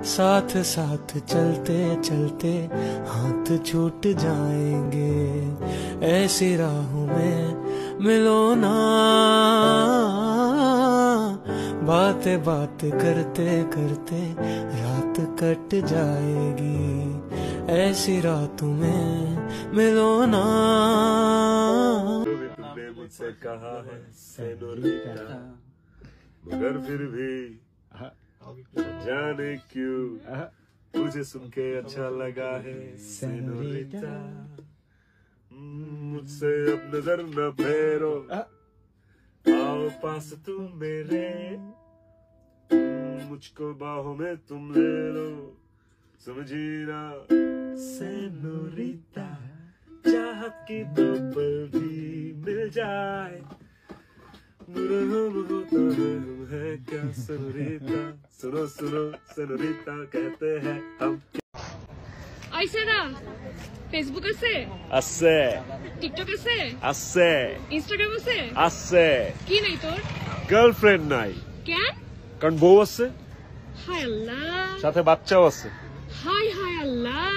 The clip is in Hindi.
साथ साथ चलते चलते हाथ छूट जाएंगे, ऐसी राहों में मिलो ना। बातें बात करते करते रात कट जाएगी, ऐसी रातों में मिलो ना। तुमने मुझसे कहा है सेनोरिटा, मगर फिर भी जाने क्यों मुझे सुन के अच्छा लगा है सेनोरिटा। मुझसे अब नजर न फेरो, आओ पास तुम मेरे, मुझको बाहों में तुम ले लो, समझी ना सेनोरिटा। चाहत की तो पल भी मिल जाए, है क्या सेनोरिटा। सुनो सुनो सेनोरिटा कहते हैं हम। আইছে না ফেসবুক আছে আছে, টিকটক আছে আছে, ইনস্টাগ্রাম আছে আছে, কি নাই তোর? গার্লফ্রেন্ড নাই। কেন? কারণ বউ আছে, হায় আল্লাহ, সাথে বাচ্চাও আছে। হায় হায় আল্লাহ,